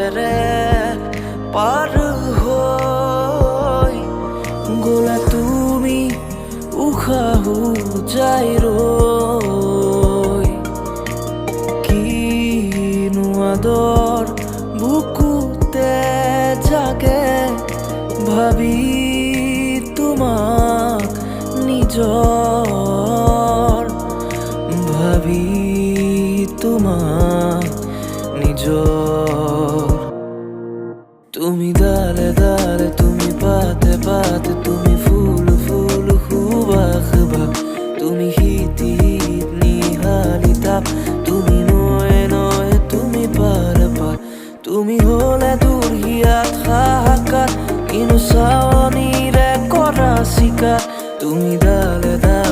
পথেৰে পাৰ হৈ গ'লা তুমি উশাহো যাই ৰৈ। কিনো আদৰ বুকুতে জাগে ভাবি তোমাক নিজৰ, ভাবি তোমাক নিজৰ।